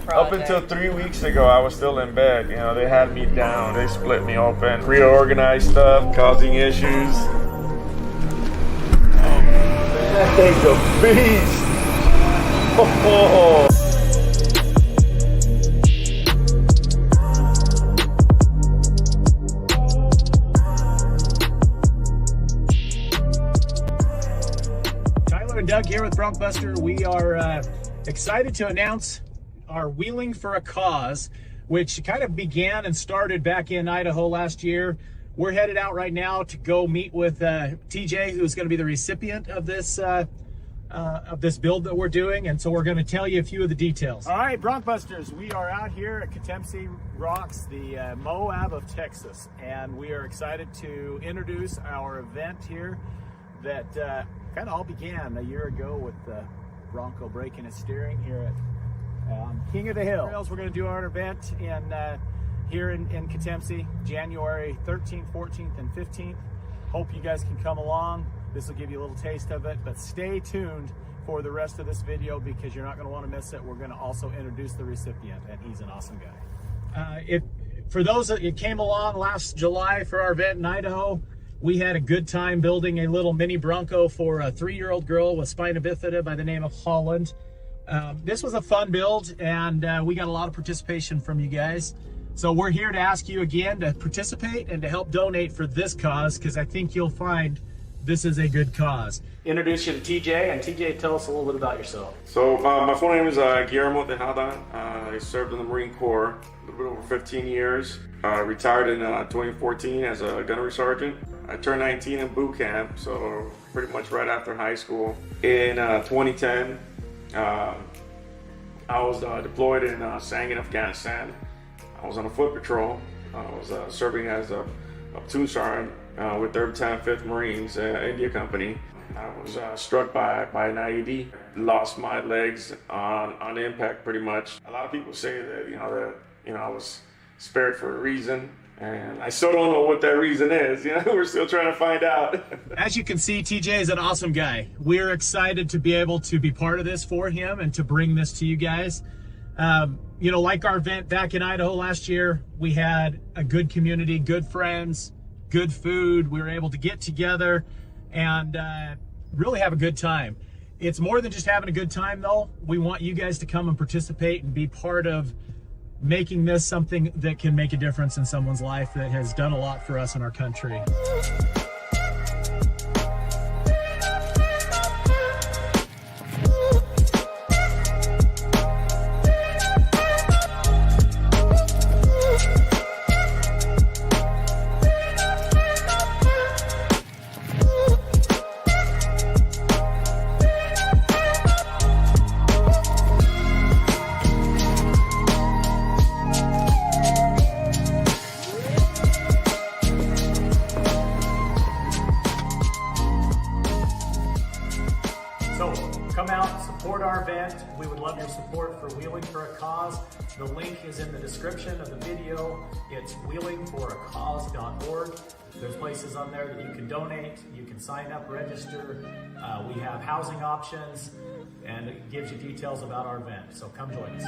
Up until 3 weeks ago, I was still in bed. You know, they had me down. They split me open. Reorganized stuff, causing issues. That thing's a beast. Oh. Tyler and Doug here with BroncBuster. We are excited to announce our Wheeling for a Cause, which kind of began and started back in Idaho last year. We're headed out right now to go meet with TJ, who's going to be the recipient of this build that we're doing, and so we're going to tell you a few of the details. All right, BroncBusters, we are out here at Katemsi Rocks, the Moab of Texas, and we are excited to introduce our event here that kind of all began a year ago with Bronco breaking his steering here at King of the Hill. We're going to do our event here in Katemsi, January 13th, 14th, and 15th. Hope you guys can come along. This will give you a little taste of it, but stay tuned for the rest of this video because you're not going to want to miss it. We're going to also introduce the recipient, and he's an awesome guy. For those that came along last July for our event in Idaho, we had a good time building a little mini Bronco for a 3-year-old girl with spina bifida by the name of Holland. This was a fun build, and we got a lot of participation from you guys. So we're here to ask you again to participate and to help donate for this cause, because I think you'll find this is a good cause. Introduce you to TJ, and TJ, tell us a little bit about yourself. So my full name is Guillermo Tejada. I served in the Marine Corps a little bit over 15 years. Retired in 2014 as a gunnery sergeant. I turned 19 in boot camp, so pretty much right after high school. In 2010, I was deployed in Sangin, Afghanistan. I was on a foot patrol. I was serving as a platoon sergeant with 3rd Battalion, 5th Marines, India Company. I was struck by an IED. Lost my legs on impact, pretty much. A lot of people say that I was spared for a reason. And I still don't know what that reason is. We're still trying to find out. As you can see, TJ is an awesome guy. We're excited to be able to be part of this for him and to bring this to you guys. Like our event back in Idaho last year, we had a good community, good friends, good food. We were able to get together and really have a good time. It's more than just having a good time, though. We want you guys to come and participate and be part of making this something that can make a difference in someone's life that has done a lot for us in our country. Come out, support our event. We would love your support for Wheeling for a Cause. The link is in the description of the video. It's wheelingforacause.org. There's places on there that you can donate, you can sign up, register. We have housing options, and it gives you details about our event. So come join us.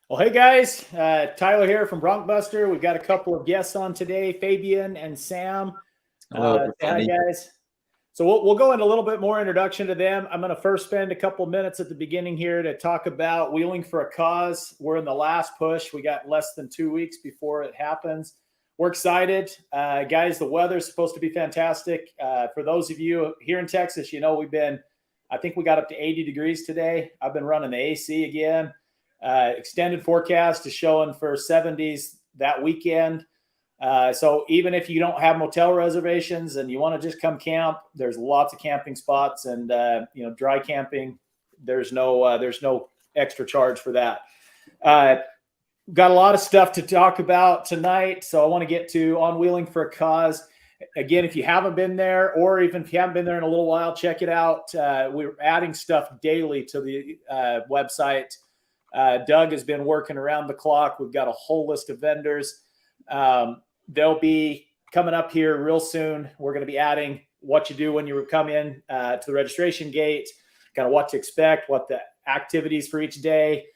Well, hey guys, Tyler here from BroncBuster. We've got a couple of guests on today, Fabian and Sam. Hello, hi guys. So we'll go into a little bit more introduction to them. I'm going to first spend a couple minutes at the beginning here to talk about Wheeling for a Cause. We're in the last push. We got less than 2 weeks before it happens. We're excited. Guys, the weather's supposed to be fantastic. For those of you here in Texas, I think we got up to 80 degrees today. I've been running the AC again. Extended forecast is showing for 70s that weekend. So even if you don't have motel reservations and you want to just come camp, there's lots of camping spots, and dry camping. There's no extra charge for that. Got a lot of stuff to talk about tonight, so I want to get to On Wheeling for a Cause. Again, if you haven't been there, or even if you haven't been there in a little while, check it out. We're adding stuff daily to the website. Doug has been working around the clock. We've got a whole list of vendors. They'll be coming up here real soon. We're going to be adding what you do when you come in to the registration gate, kind of what to expect, what the activities for each day.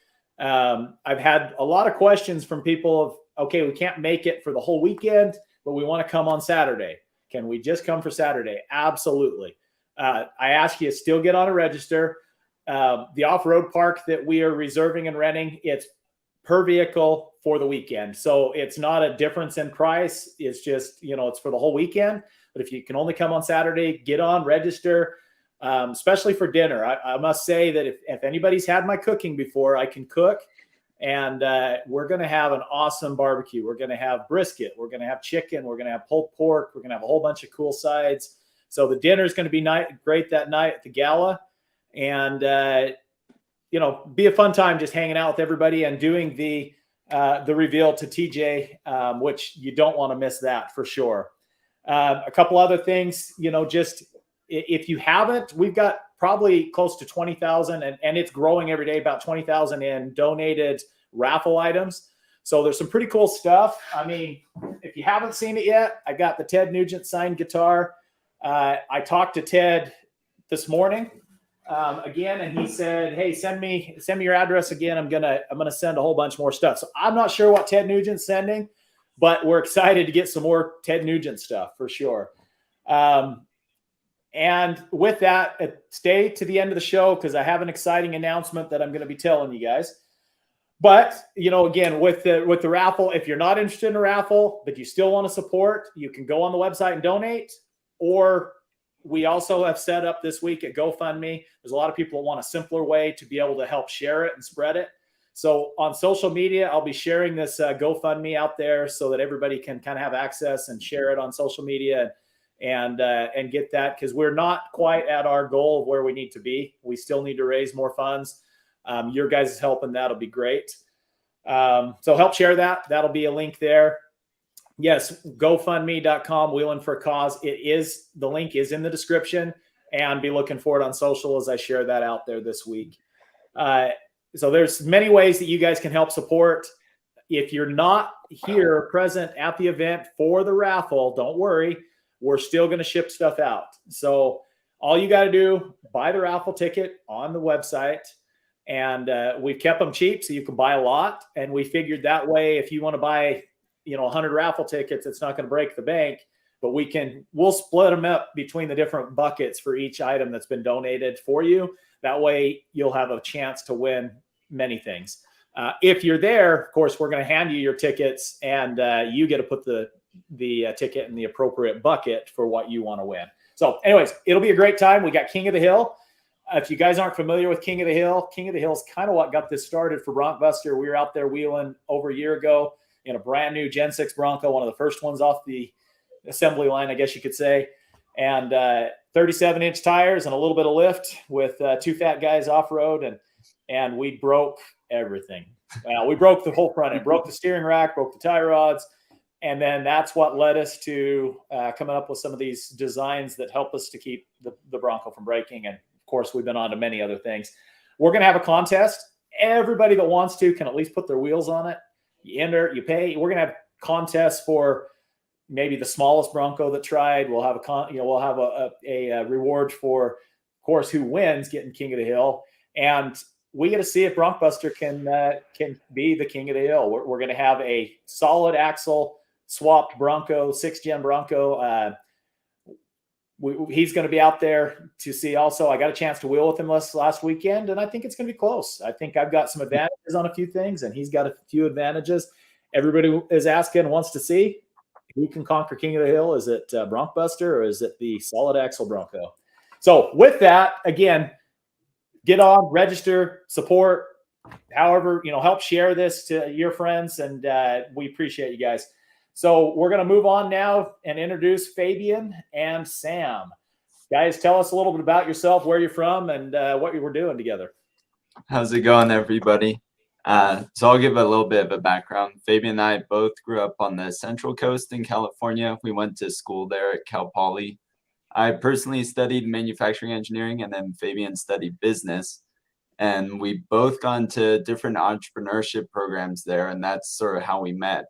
I've had a lot of questions from people of, okay, we can't make it for the whole weekend, but we want to come on Saturday. Can we just come for Saturday? Absolutely. I ask you to still get on a register. The off-road park that we are reserving and renting, it's per vehicle for the weekend. So it's not a difference in price. It's just, it's for the whole weekend. But if you can only come on Saturday, get on, register, especially for dinner. I must say that if anybody's had my cooking before, I can cook. And we're going to have an awesome barbecue. We're going to have brisket. We're going to have chicken. We're going to have pulled pork. We're going to have a whole bunch of cool sides. So the dinner is going to be great that night at the gala. And, be a fun time just hanging out with everybody and doing the reveal to TJ, which you don't want to miss that for sure. A couple other things, just if you haven't, we've got probably close to 20,000 and it's growing every day, about 20,000 in donated raffle items. So there's some pretty cool stuff. I mean, if you haven't seen it yet, I got the Ted Nugent signed guitar. I talked to Ted this morning again, and he said, hey, send me your address again. I'm gonna send a whole bunch more stuff. So I'm not sure what Ted Nugent's sending, but we're excited to get some more Ted Nugent stuff for sure. And with that, stay to the end of the show because I have an exciting announcement that I'm going to be telling you guys. But, again, with the raffle, if you're not interested in a raffle, but you still want to support, you can go on the website and donate. Or we also have set up this week at GoFundMe. There's a lot of people that want a simpler way to be able to help share it and spread it. So on social media, I'll be sharing this GoFundMe out there so that everybody can kind of have access and share it on social media and get that, because we're not quite at our goal of where we need to be. We still need to raise more funds. Your guys' help in that'll be great. So help share that. That'll be a link there. Yes, GoFundMe.com, Wheeling for a Cause. The link is in the description, and be looking for it on social as I share that out there this week. So there's many ways that you guys can help support. If you're not here present at the event for the raffle, don't worry. We're still going to ship stuff out. So all you got to do, buy the raffle ticket on the website. And we've kept them cheap so you can buy a lot. And we figured that way, if you want to buy, 100 raffle tickets, it's not going to break the bank. But we'll split them up between the different buckets for each item that's been donated for you. That way you'll have a chance to win many things. If you're there, of course, we're going to hand you your tickets, and you get to put the ticket in the appropriate bucket for what you want to win. So anyways, it'll be a great time. We got King of the Hill. If you guys aren't familiar with King of the Hill is kind of what got this started for BroncBuster. We were out there wheeling over a year ago in a brand new Gen 6 Bronco, one of the first ones off the assembly line, I guess you could say. And 37-inch tires and a little bit of lift with two fat guys off-road. And we broke everything. We broke the whole front end, broke the steering rack, broke the tie rods. And then that's what led us to coming up with some of these designs that help us to keep the Bronco from breaking. And of course, we've been on to many other things. We're going to have a contest. Everybody that wants to can at least put their wheels on it. You enter, you pay. We're going to have contests for maybe the smallest Bronco that tried. We'll have a reward for, of course, who wins getting King of the Hill. And we got to see if BroncBuster can be the King of the Hill. We're going to have a solid axle swapped Bronco, 6th-gen Bronco. He's going to be out there to see also. I got a chance to wheel with him last weekend, and I think it's going to be close. I think I've got some advantages on a few things, and he's got a few advantages. Everybody is asking, wants to see who can conquer King of the Hill. Is it BroncBuster, or is it the solid axle Bronco? So with that, again, get on, register, support, however, help share this to your friends, and we appreciate you guys. So we're going to move on now and introduce Fabian and Sam. Guys, tell us a little bit about yourself, where you're from, and what you were doing together. How's it going, everybody? So I'll give a little bit of a background. Fabian and I both grew up on the Central Coast in California. We went to school there at Cal Poly. I personally studied manufacturing engineering, and then Fabian studied business. And we both got into different entrepreneurship programs there, and that's sort of how we met.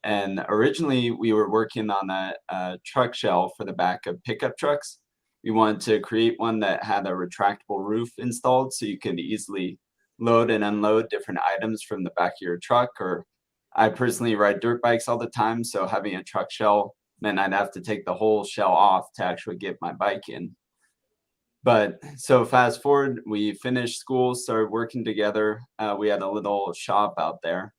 And originally, we were working on a truck shell for the back of pickup trucks. We wanted to create one that had a retractable roof installed so you could easily load and unload different items from the back of your truck. Or I personally ride dirt bikes all the time, so having a truck shell meant I'd have to take the whole shell off to actually get my bike in. But so fast forward, we finished school, started working together. We had a little shop out there.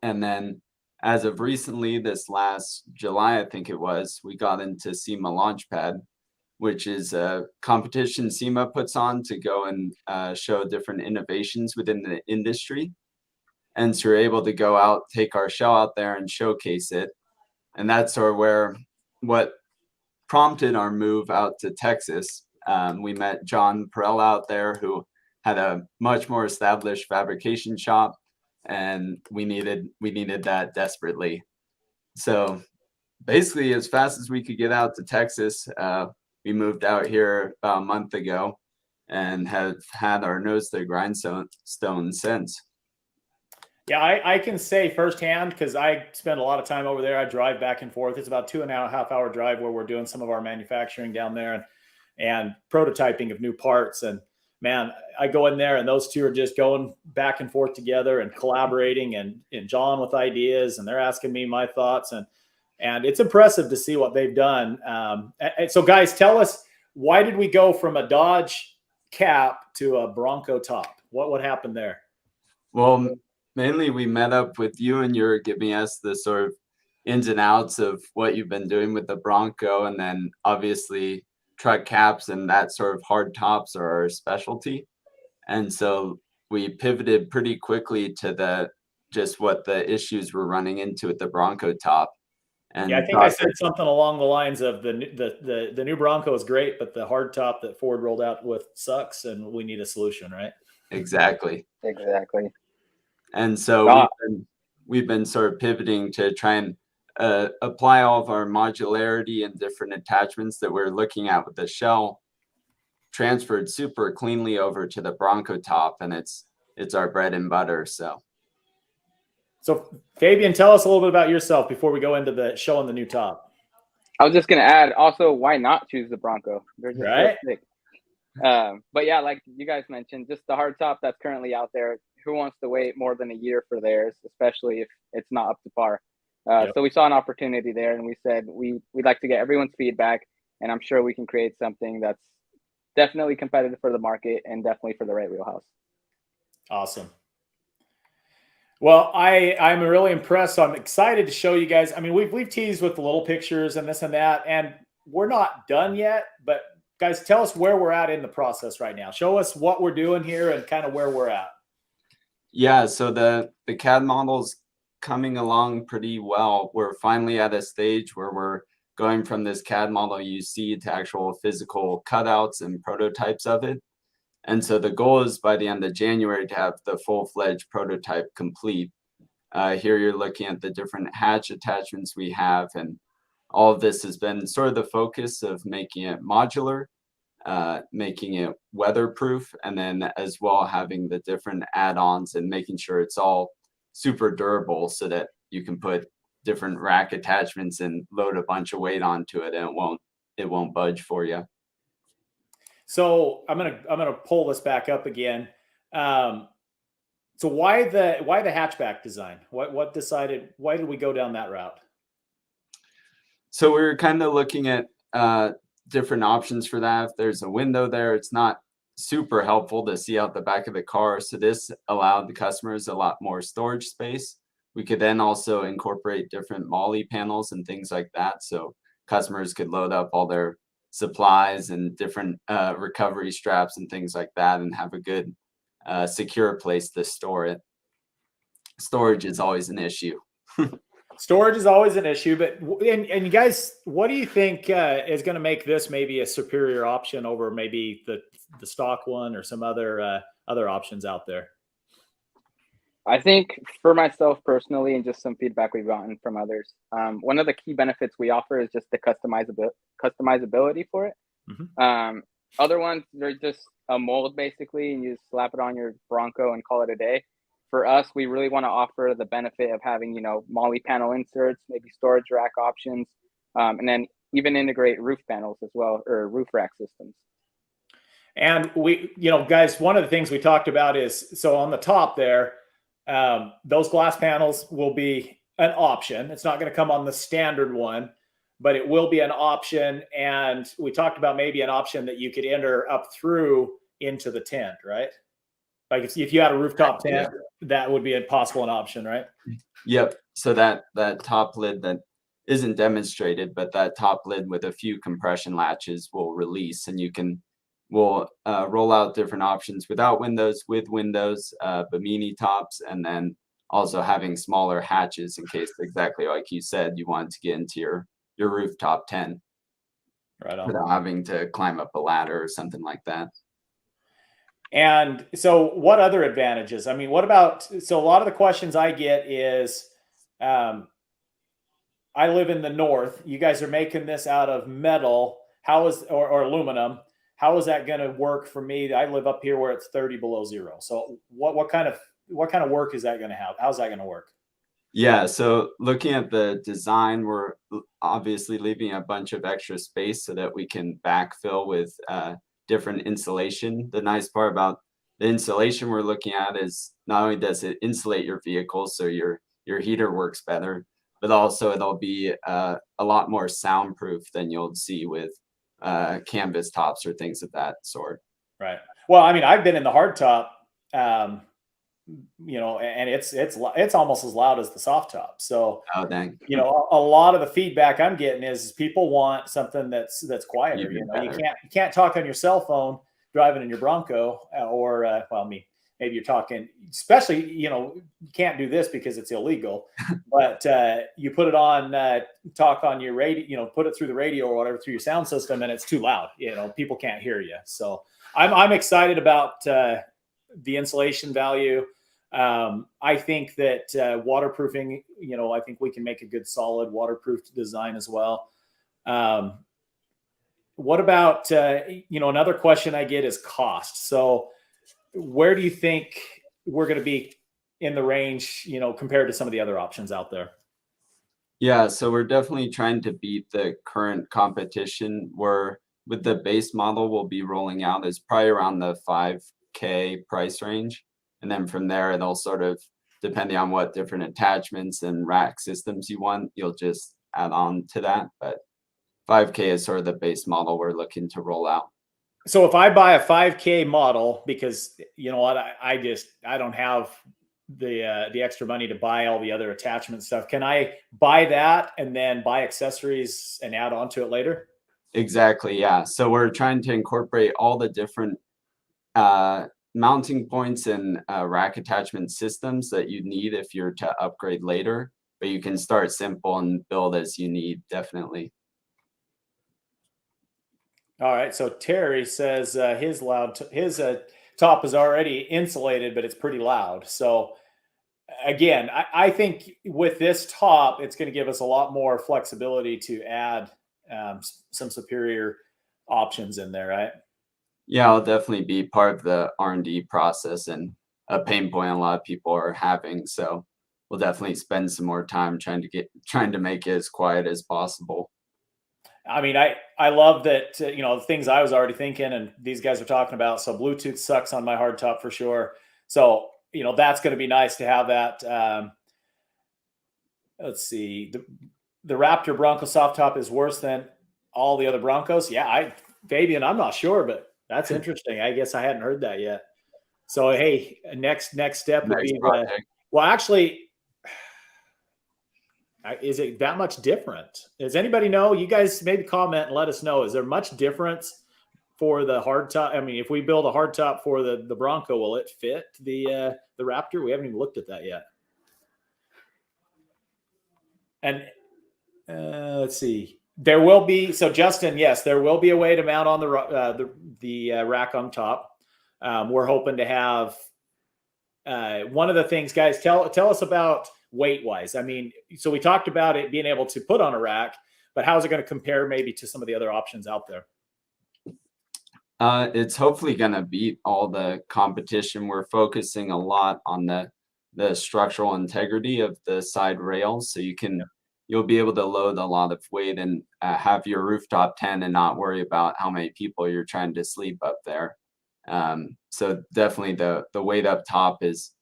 And then as of recently, this last July, I think it was, we got into SEMA Launchpad, which is a competition SEMA puts on to go and show different innovations within the industry. And so we're able to go out, take our shell out there and showcase it. And that's sort of where what prompted our move out to Texas. We met John Perella out there, who had a much more established fabrication shop, and we needed that desperately. So basically, as fast as we could get out to Texas, we moved out here about a month ago and have had our nose to the grindstone since. Yeah, I can say firsthand, because I spend a lot of time over there. I drive back and forth. It's about 2.5 hour drive where we're doing some of our manufacturing down there and prototyping of new parts. And man, I go in there and those two are just going back and forth together and collaborating, and John with ideas, and they're asking me my thoughts, and it's impressive to see what they've done. So guys, tell us, why did we go from a Dodge cap to a Bronco top? What happened there? Well, mainly we met up with you, and you're giving us the sort of ins and outs of what you've been doing with the Bronco, and then obviously truck caps and that sort of hard tops are our specialty. And so we pivoted pretty quickly to just what the issues we're running into with the Bronco top. And yeah, I think I said something along the lines of the new Bronco is great, but the hard top that Ford rolled out with sucks, and we need a solution, right? Exactly. And so we've been sort of pivoting to try and apply all of our modularity and different attachments that we're looking at with the shell transferred super cleanly over to the Bronco top, and it's our bread and butter. So Fabian, tell us a little bit about yourself before we go into the showing the new top. I was just going to add also, why not choose the Bronco? They're just right. Sick. But yeah, like you guys mentioned, just the hard top that's currently out there. Who wants to wait more than a year for theirs, especially if it's not up to par? Yep. So we saw an opportunity there, and we said we'd like to get everyone's feedback, and I'm sure we can create something that's definitely competitive for the market and definitely for the right wheelhouse. Awesome. Well, I'm really impressed. So I'm excited to show you guys. I mean, we've teased with the little pictures and this and that, and we're not done yet. But guys, tell us where we're at in the process right now. Show us what we're doing here and kind of where we're at. Yeah, so the CAD model's coming along pretty well. We're finally at a stage where we're going from this CAD model you see to actual physical cutouts and prototypes of it. And so the goal is by the end of January to have the full-fledged prototype complete. Here you're looking at the different hatch attachments we have, and all of this has been sort of the focus of making it modular, making it weatherproof, and then as well having the different add-ons and making sure it's all super durable so that you can put different rack attachments and load a bunch of weight onto it and it won't budge for you. So I'm gonna pull this back up again. So why the hatchback design? Why did we go down that route? So we were kind of looking at different options for that. If there's a window there, it's not super helpful to see out the back of the car. So this allowed the customers a lot more storage space. We could then also incorporate different MOLLE panels and things like that, so customers could load up all their supplies and different recovery straps and things like that and have a good secure place to store it. Storage is always an issue. storage is always an issue, but and you guys, what do you think is going to make this maybe a superior option over maybe the stock one or some other options out there? I think for myself personally, and just some feedback we've gotten from others, one of the key benefits we offer is just the customizability for it. Mm-hmm. Other ones, they're just a mold basically, and you just slap it on your Bronco and call it a day. For us, we really want to offer the benefit of having, MOLLE panel inserts, maybe storage rack options, and then even integrate roof panels as well, or roof rack systems. And we, guys, one of the things we talked about is, so on the top there, those glass panels will be an option. It's not going to come on the standard one, but it will be an option. And we talked about maybe an option that you could enter up through into the tent, right? Like if you had a rooftop tent, that would be an option, right? Yep. So that top lid that isn't demonstrated, but that top lid with a few compression latches will release, and we'll roll out different options without windows, with windows, bimini tops, and then also having smaller hatches in case, exactly like you said, you want to get into your rooftop tent, right on, without having to climb up a ladder or something like that. And so what other advantages? I mean, what about, so a lot of the questions I get is, I live in the north. You guys are making this out of metal. How is, or aluminum? How is that going to work for me? I live up here where it's 30 below zero. So what kind of work is that going to have? How's that going to work? Yeah, so looking at the design, we're obviously leaving a bunch of extra space so that we can backfill with different insulation. The nice part about the insulation we're looking at is not only does it insulate your vehicle so your heater works better, but also it'll be a lot more soundproof than you'll see with canvas tops or things of that sort. Right. Well, I mean, I've been in the hardtop, and it's almost as loud as the soft top. So, oh, dang. A lot of the feedback I'm getting is people want something that's quieter. You can't talk on your cell phone driving in your Bronco, or maybe you're talking, especially, you can't do this because it's illegal, but you put it on, talk on your radio, put it through the radio or whatever, through your sound system, and it's too loud. People can't hear you. So I'm excited about the insulation value. I think that waterproofing, I think we can make a good solid waterproof design as well. What about, another question I get is cost. So where do you think we're going to be in the range, compared to some of the other options out there? Yeah, so we're definitely trying to beat the current competition. With the base model we'll be rolling out is probably around the $5K price range. And then from there, it'll sort of, depending on what different attachments and rack systems you want, you'll just add on to that. But 5K is sort of the base model we're looking to roll out. So if I buy a 5K model, because you know what, I don't have the extra money to buy all the other attachment stuff, can I buy that and then buy accessories and add on to it later? Exactly, yeah. So we're trying to incorporate all the different mounting points and rack attachment systems that you need if you're to upgrade later, but you can start simple and build as you need, definitely. All right. So Terry says his top is already insulated, but it's pretty loud. So again, I think with this top, it's going to give us a lot more flexibility to add some superior options in there, right? Yeah, I'll definitely be part of the R&D process and a pain point a lot of people are having. So we'll definitely spend some more time trying to make it as quiet as possible. I mean, I love that, the things I was already thinking and these guys are talking about. So Bluetooth sucks on my hardtop for sure. So, that's going to be nice to have that. Let's see. The Raptor Bronco soft top is worse than all the other Broncos. Yeah, Fabian, I'm not sure, but that's interesting. I guess I hadn't heard that yet. So, hey, next step would be well, actually, is it that much different? Does anybody know? You guys maybe comment and let us know. Is there much difference for the hardtop? I mean, if we build a hardtop for the Bronco, will it fit the Raptor? We haven't even looked at that yet. And let's see. There will be, so Justin, yes, there will be a way to mount on the rack on top. We're hoping to have one of the things, guys, tell us about weight wise. I mean, so we talked about it being able to put on a rack, but how's it going to compare maybe to some of the other options out there? It's hopefully going to beat all the competition. We're focusing a lot on the structural integrity of the side rails, so you'll be able to load a lot of weight and have your rooftop tent and not worry about how many people you're trying to sleep up there. So definitely the weight up top is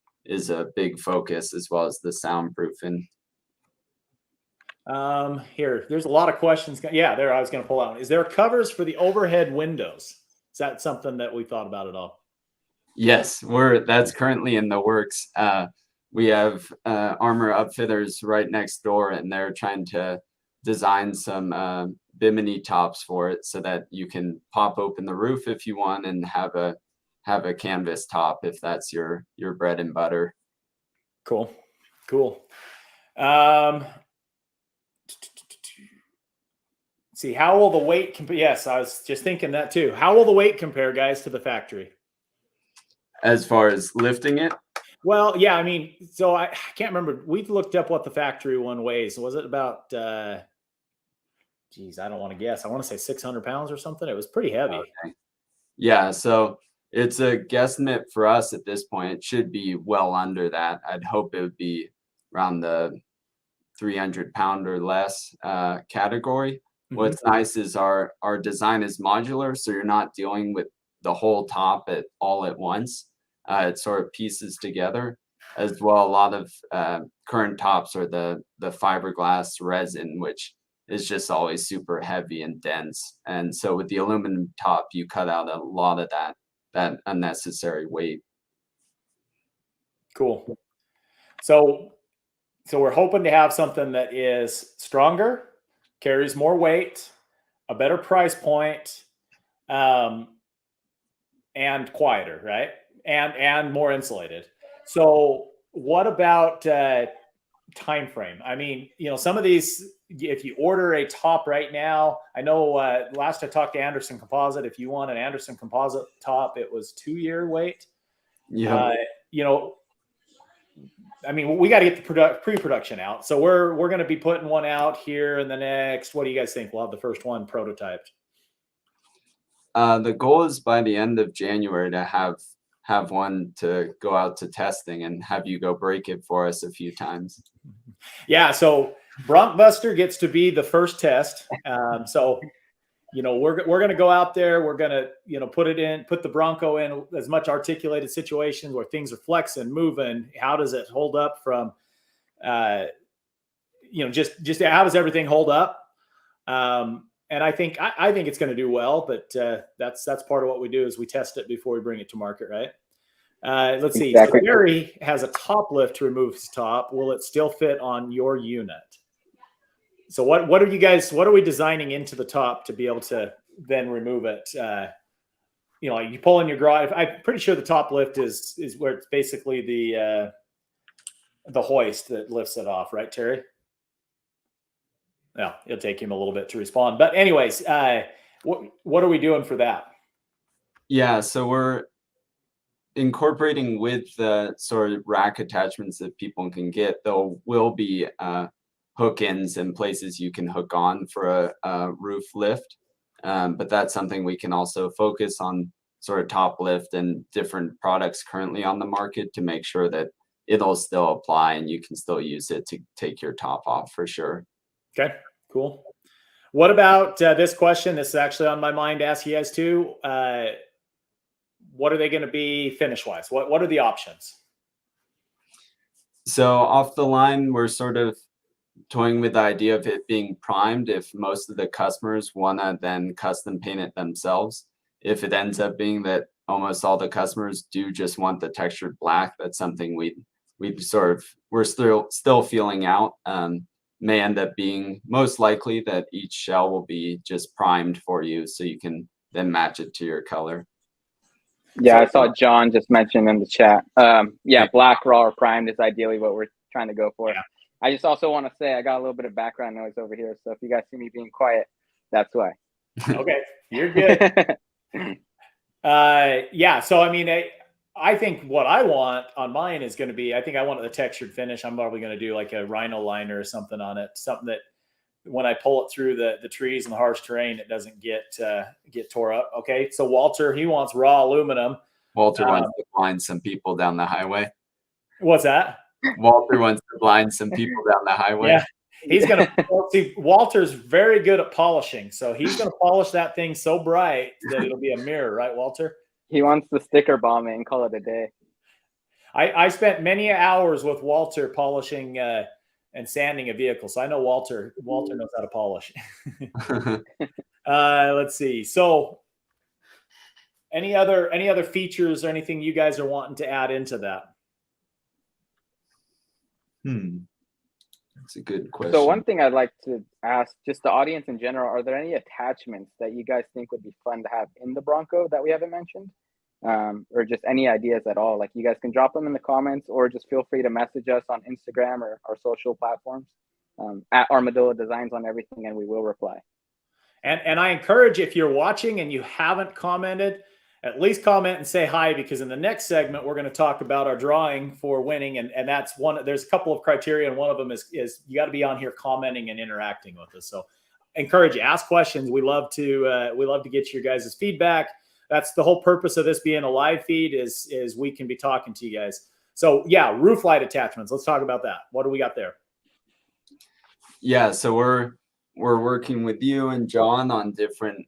a big focus, as well as the soundproofing. Here, there's a lot of questions. Yeah, there, I was going to pull out. Is there covers for the overhead windows? Is that something that we thought about at all? Yes, that's currently in the works. We have Armor Upfitters right next door, and they're trying to design some bimini tops for it, so that you can pop open the roof if you want and have a canvas top if that's your bread and butter. Cool. See, how will the weight compare? Yes, I was just thinking that too. How will the weight compare, guys, to the factory? As far as lifting it? Well, yeah, I mean, so I can't remember. We looked up what the factory one weighs. Was it about, geez, I don't want to guess. I want to say 600 pounds or something. It was pretty heavy. Okay. Yeah, so it's a guesstimate for us at this point. It should be well under that. I'd hope it would be around the 300-pound or less category. What's nice is our design is modular, so you're not dealing with the whole top all at once. It sort of pieces together. As well, a lot of current tops are the fiberglass resin, which is just always super heavy and dense. And so with the aluminum top, you cut out a lot of that unnecessary weight. Cool. So we're hoping to have something that is stronger, carries more weight, a better price point, and quieter, right? And more insulated. So what about time frame? I mean, some of these, if you order a top right now, I know last I talked to Anderson Composite, if you want an Anderson Composite top, it was 2-year wait. Yeah. I mean, we got to get the pre-production out. So we're going to be putting one out here in the next, what do you guys think? We'll have the first one prototyped. The goal is by the end of January to have one to go out to testing and have you go break it for us a few times. Yeah. So BroncBuster gets to be the first test. So, we're going to go out there. We're going to, put the Bronco in as much articulated situations where things are flexing, moving. How does it hold up from, just how does everything hold up? And I think it's going to do well, but that's part of what we do is we test it before we bring it to market, right? Let's see. Exactly. So Barry has a top lift to remove his top. Will it still fit on your unit? So what are we designing into the top to be able to then remove it? You pull in your garage. I'm pretty sure the top lift is where it's basically the hoist that lifts it off, right, Terry? Yeah, it'll take him a little bit to respond. But anyways, what are we doing for that? Yeah, so we're incorporating with the sort of rack attachments that people can get. There will be hook-ins and places you can hook on for a roof lift. But that's something we can also focus on, sort of top lift and different products currently on the market to make sure that it'll still apply and you can still use it to take your top off for sure. Okay, cool. What about this question? This is actually on my mind to ask you guys too. What are they going to be finish-wise? What are the options? So off the line, we're sort of toying with the idea of it being primed if most of the customers want to then custom paint it themselves. If it ends up being that almost all the customers do just want the textured black, that's something we're still feeling out. May end up being most likely that each shell will be just primed for you so you can then match it to your color. Yeah, I saw John just mention in the chat. Black, raw, or primed is ideally what we're trying to go for. I just also want to say I got a little bit of background noise over here, so if you guys see me being quiet, that's why. Okay, you're good. Yeah. So I mean, I think what I want on mine is going to be, I think I want the textured finish. I'm probably going to do like a rhino liner or something on it, something that when I pull it through the trees and the harsh terrain, it doesn't get tore up. Okay. So Walter, he wants raw aluminum. Walter wants to blind some people down the highway. What's that? Walter wants to blind some people down the highway. Yeah. He's going to see. Walter's very good at polishing. So he's going to polish that thing so bright that it'll be a mirror. Right, Walter? He wants to sticker bomb it and call it a day. I spent many hours with Walter polishing and sanding a vehicle. So I know Walter knows how to polish. Let's see. So any other features or anything you guys are wanting to add into that? That's a good question. So one thing I'd like to ask just the audience in general, are there any attachments that you guys think would be fun to have in the Bronco that we haven't mentioned? Or just any ideas at all? Like you guys can drop them in the comments or just feel free to message us on Instagram or our social platforms at Armadillo Designs on everything, and we will reply. And I encourage, if you're watching and you haven't commented, at least comment and say hi, because in the next segment, we're going to talk about our drawing for winning. And that's one, there's a couple of criteria. And one of them is you got to be on here commenting and interacting with us. So encourage you, ask questions. We love to get your guys' feedback. That's the whole purpose of this being a live feed is we can be talking to you guys. So yeah, roof light attachments. Let's talk about that. What do we got there? Yeah. So we're working with you and John on different,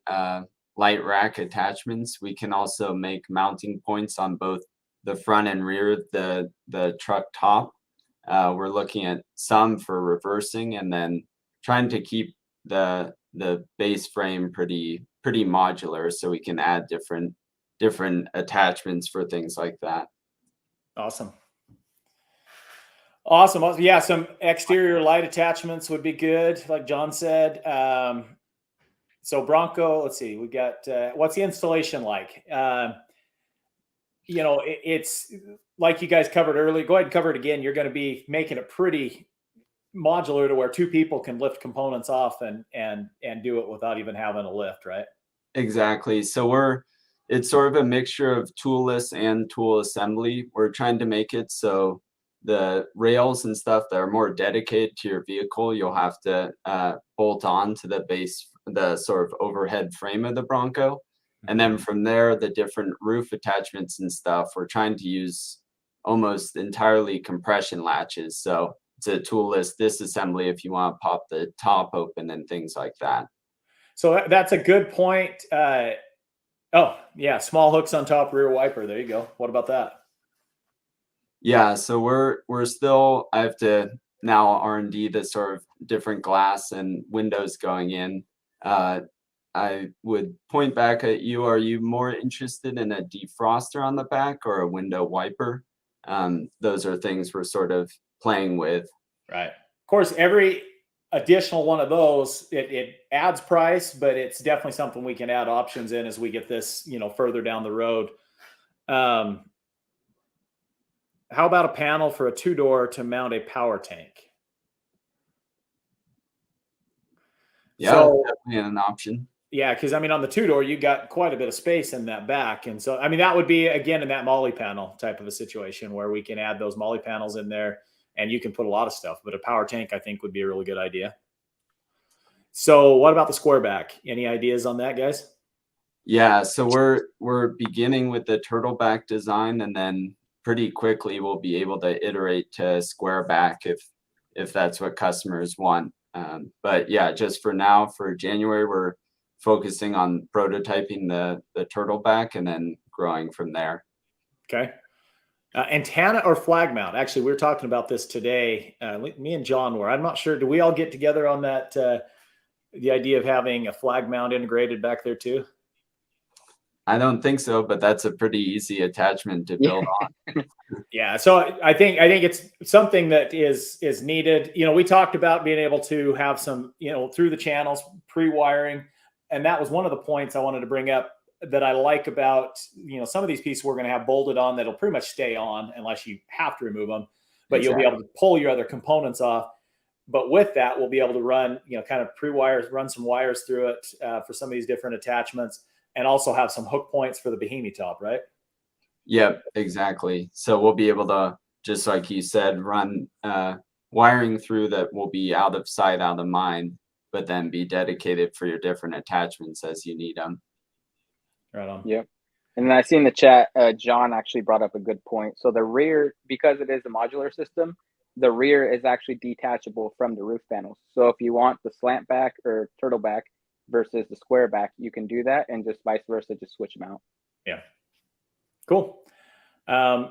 light rack attachments. We can also make mounting points on both the front and rear of the truck top. We're looking at some for reversing and then trying to keep the base frame pretty modular so we can add different attachments for things like that. Awesome. Yeah, some exterior light attachments would be good, like John said. So Bronco, let's see, we got, what's the installation like? It's like you guys covered earlier. Go ahead and cover it again. You're going to be making it pretty modular to where two people can lift components off and do it without even having a lift, right? Exactly. So it's sort of a mixture of toolless and tool assembly. We're trying to make it so the rails and stuff that are more dedicated to your vehicle, you'll have to bolt on to the base, the sort of overhead frame of the Bronco. And then from there, the different roof attachments and stuff, we're trying to use almost entirely compression latches. So it's a toolless disassembly if you want to pop the top open and things like that. So that's a good point. Oh, yeah, small hooks on top, rear wiper. There you go. What about that? Yeah, so we're still, I have to now R&D the sort of different glass and windows going in. I would point back at you. Are you more interested in a defroster on the back or a window wiper? Those are things we're sort of playing with. Right. Of course, every additional one of those, it adds price, but it's definitely something we can add options in as we get this, further down the road. How about a panel for a 2-door to mount a power tank? Yeah, so, definitely an option. Yeah, because on the 2-door, you got quite a bit of space in that back. And so, that would be, again, in that molly panel type of a situation where we can add those molly panels in there and you can put a lot of stuff. But a power tank, I think, would be a really good idea. So what about the square back? Any ideas on that, guys? Yeah, so we're beginning with the turtle back design, and then pretty quickly we'll be able to iterate to square back if that's what customers want. But yeah, just for now, for January, we're focusing on prototyping the turtle back and then growing from there. Okay. Antenna or flag mount? Actually, we were talking about this today. Me and John were. I'm not sure. Do we all get together on that? The idea of having a flag mount integrated back there too? I don't think so, but that's a pretty easy attachment to build on. Yeah, so I think it's something that is needed. We talked about being able to have some, through the channels, pre-wiring, and that was one of the points I wanted to bring up that I like about, some of these pieces we're going to have bolted on that'll pretty much stay on unless you have to remove them, but exactly. You'll be able to pull your other components off. But with that, we'll be able to run, kind of pre-wires, run some wires through it for some of these different attachments, and also have some hook points for the Bahimi top, right? Yep, exactly. So we'll be able to, just like you said, run wiring through that will be out of sight, out of mind, but then be dedicated for your different attachments as you need them. Right on. Yep. And then I see in the chat, John actually brought up a good point. So the rear, because it is a modular system, the rear is actually detachable from the roof panels. So if you want the slant back or turtle back versus the square back, you can do that, and just vice versa, just switch them out. Yeah. Cool.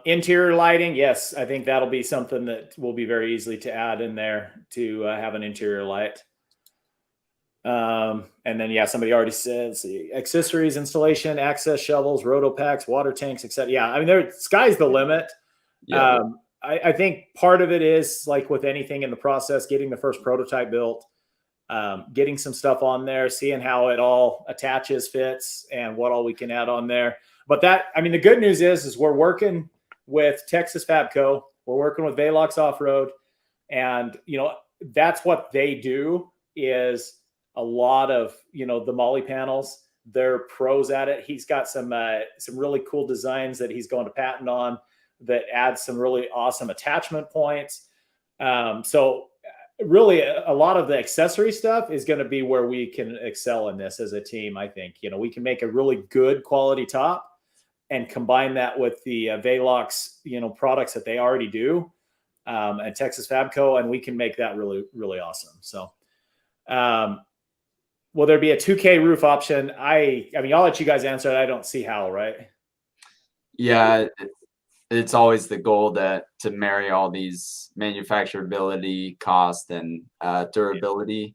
Interior lighting, yes, I think that'll be something that will be very easily to add in there to have an interior light. And then, yeah, somebody already said, see, accessories, installation, access shovels, roto packs, water tanks, etc. Yeah, I mean, sky's the limit. Yeah. I think part of it is, like with anything in the process, getting the first prototype built, getting some stuff on there, seeing how it all attaches, fits, and what all we can add on there. But the good news is we're working with Texas Fabco. We're working with Velox Off-Road. And, that's what they do, is a lot of, the Molly panels. They're pros at it. He's got some really cool designs that he's going to patent on that add some really awesome attachment points. So really a lot of the accessory stuff is going to be where we can excel in this as a team. I think, we can make a really good quality top and combine that with the Velox, products that they already do, and Texas Fabco, and we can make that really, really awesome. So, will there be a 2K roof option? I'll let you guys answer it. I don't see how, right? Yeah, it's always the goal to marry all these manufacturability, cost, and durability.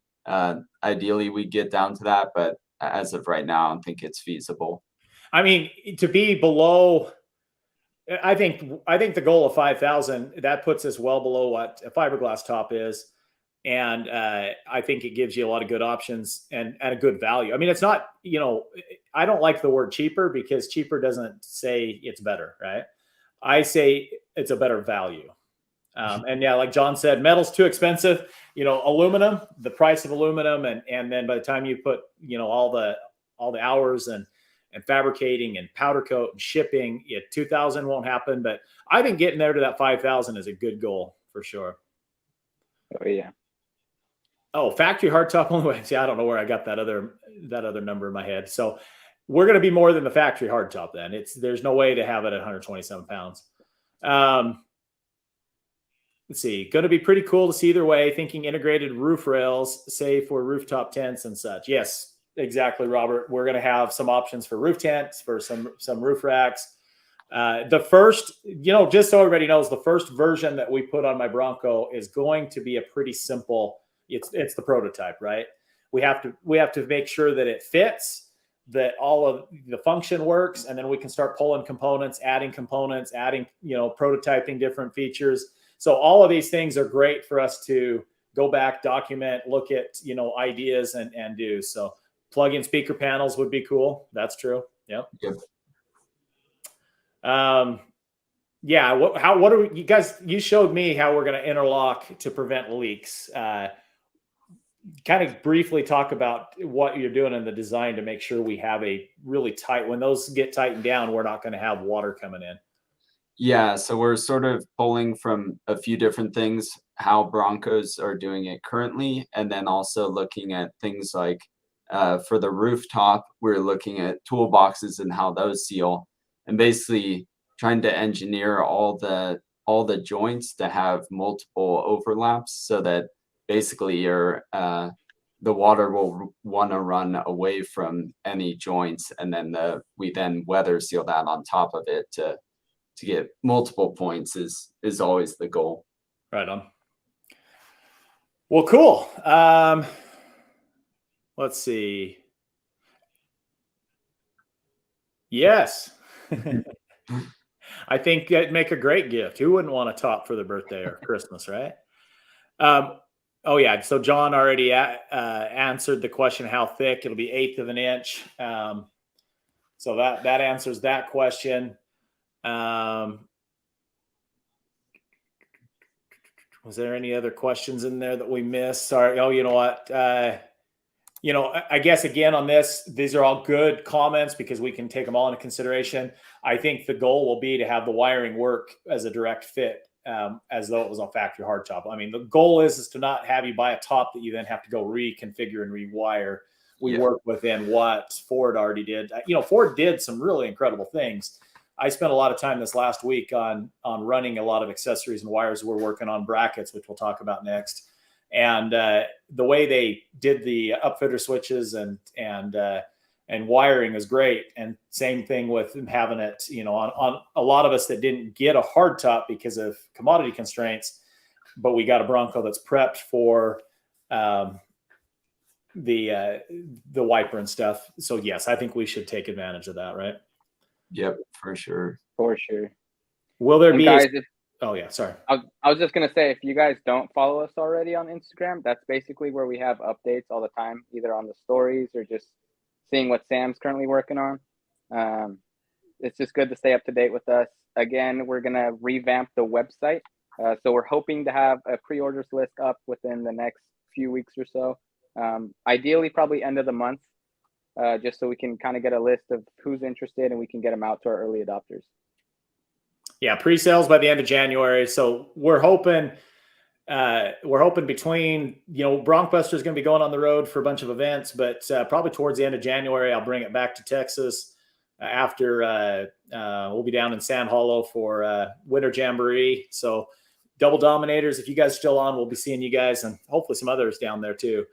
Ideally, we get down to that, but as of right now, I don't think it's feasible. I mean, to be below, I think the goal of 5,000, that puts us well below what a fiberglass top is. And I think it gives you a lot of good options and a good value. I mean, it's not, I don't like the word cheaper, because cheaper doesn't say it's better, right? I say it's a better value. And yeah, like John said, metal's too expensive. Aluminum, the price of aluminum, and then by the time you put, all the hours and fabricating and powder coat and shipping, 2,000 won't happen. But I think getting there to that 5,000 is a good goal for sure. Oh yeah. Oh, factory hardtop only way. See, I don't know where I got that other number in my head. So we're going to be more than the factory hardtop then. There's no way to have it at 127 pounds. Let's see. Going to be pretty cool to see either way. Thinking integrated roof rails, say for rooftop tents and such. Yes, exactly, Robert. We're going to have some options for roof tents, for some roof racks. The first, just so everybody knows, the first version that we put on my Bronco is going to be a pretty simple. It's the prototype, right? We have to make sure that it fits, that all of the function works, and then we can start pulling components, adding prototyping different features. So all of these things are great for us to go back, document, look at, ideas and do. So plug-in speaker panels would be cool. That's true. Yep. Yeah. What are you guys? You showed me how we're going to interlock to prevent leaks. Kind of briefly talk about what you're doing in the design to make sure we have a really tight. When those get tightened down, we're not going to have water coming in. Yeah, so we're sort of pulling from a few different things, how Broncos are doing it currently, and then also looking at things like for the rooftop, we're looking at toolboxes and how those seal, and basically trying to engineer all the joints to have multiple overlaps, so that basically the water will want to run away from any joints, and then we then weather seal that on top of it to get multiple points is always the goal. Right on. Well, cool. Let's see. Yes. I think that'd make a great gift. Who wouldn't want a top for their birthday or Christmas, right? Oh yeah. So John already answered the question, how thick. It'll be 1/8 of an inch. So that answers that question. Was there any other questions in there that we missed? Sorry. Oh, you know what? I guess again on this, these are all good comments because we can take them all into consideration. I think the goal will be to have the wiring work as a direct fit, as though it was on factory hardtop. I mean, the goal is to not have you buy a top that you then have to go reconfigure and rewire. We work within what Ford already did. Ford did some really incredible things. I spent a lot of time this last week on running a lot of accessories and wires. We're working on brackets, which we'll talk about next. And the way they did the upfitter switches and wiring is great. And same thing with having it, on a lot of us that didn't get a hardtop because of commodity constraints, but we got a Bronco that's prepped for the wiper and stuff. So yes, I think we should take advantage of that, right? Yep, for sure. For sure. Will there be? Guys, oh yeah, sorry. I was just gonna say, if you guys don't follow us already on Instagram, that's basically where we have updates all the time, either on the stories or just seeing what Sam's currently working on. It's just good to stay up to date with us. Again, we're gonna revamp the website, so we're hoping to have a pre-orders list up within the next few weeks or so. Ideally, probably end of the month, just so we can kind of get a list of who's interested and we can get them out to our early adopters. Yeah, pre-sales by the end of January. So we're hoping between, BroncBuster is going to be going on the road for a bunch of events, but probably towards the end of January, I'll bring it back to Texas after we'll be down in Sand Hollow for Winter Jamboree. So Double Dominators, if you guys are still on, we'll be seeing you guys and hopefully some others down there too.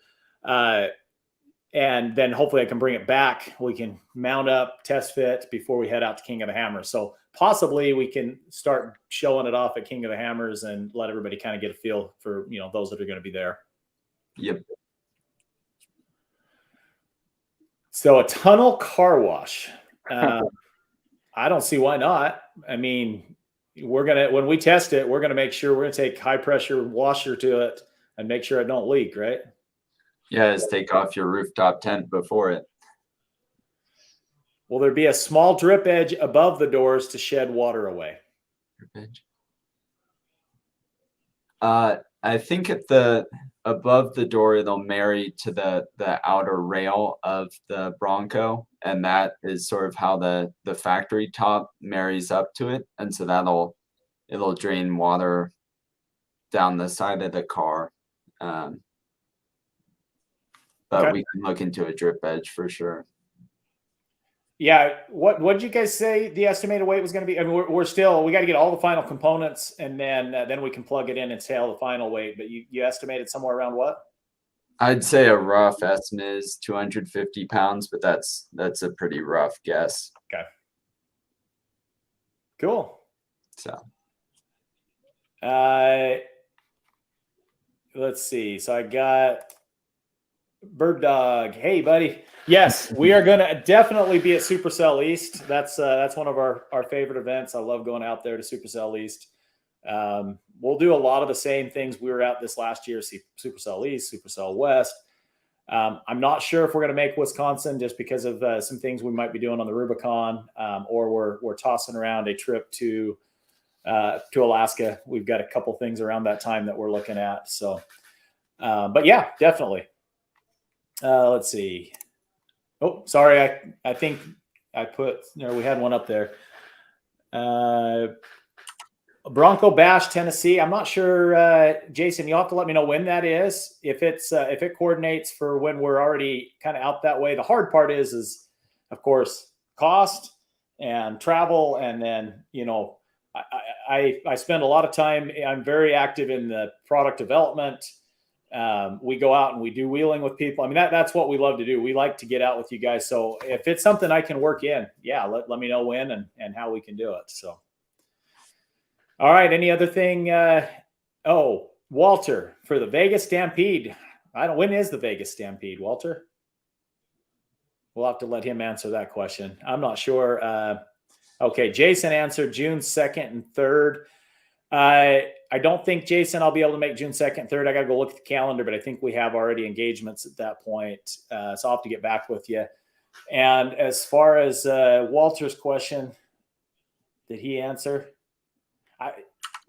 And then hopefully I can bring it back. We can mount up, test fit before we head out to King of the Hammers. So possibly we can start showing it off at King of the Hammers and let everybody kind of get a feel for, those that are going to be there. Yep. So a tunnel car wash. I don't see why not. I mean, when we test it, we're going to make sure we're going to take high pressure washer to it and make sure it don't leak, right? Yeah, just take off your rooftop tent before it. Will there be a small drip edge above the doors to shed water away? Drip edge. I think above the door, they'll marry to the outer rail of the Bronco, and that is sort of how the factory top marries up to it, and so it'll drain water down the side of the car. But Okay. we can look into a drip edge for sure. Yeah. What did you guys say the estimated weight was going to be? I mean, we got to get all the final components and then we can plug it in and tell the final weight. But you estimated somewhere around what? I'd say a rough estimate is 250 pounds, but that's a pretty rough guess. Okay. Cool. So. Let's see. So I got Bird Dog. Hey, buddy. Yes, we are going to definitely be at Supercell East. That's one of our favorite events. I love going out there to Supercell East. We'll do a lot of the same things we were at this last year. See Supercell East, Supercell West. I'm not sure if we're going to make Wisconsin just because of some things we might be doing on the Rubicon, or we're tossing around a trip to Alaska. We've got a couple things around that time that we're looking at. So, but yeah, definitely. Let's see. Oh, sorry. I think I we had one up there. Bronco Bash, Tennessee. I'm not sure, Jason, you'll have to let me know when that is. If it coordinates for when we're already kind of out that way. The hard part is of course cost and travel. And then, I spend a lot of time. I'm very active in the product development. We go out and we do wheeling with people. I mean, that's what we love to do. We like to get out with you guys. So if it's something I can work in, yeah, let me know when and how we can do it. So, all right. Any other thing? Walter, for the Vegas Stampede. When is the Vegas Stampede, Walter? We'll have to let him answer that question. I'm not sure. Okay. Jason answered June 2nd and 3rd. I don't think, Jason, I'll be able to make June 2nd, 3rd. I got to go look at the calendar, but I think we have already engagements at that point. So I'll have to get back with you. And as far as Walter's question, did he answer?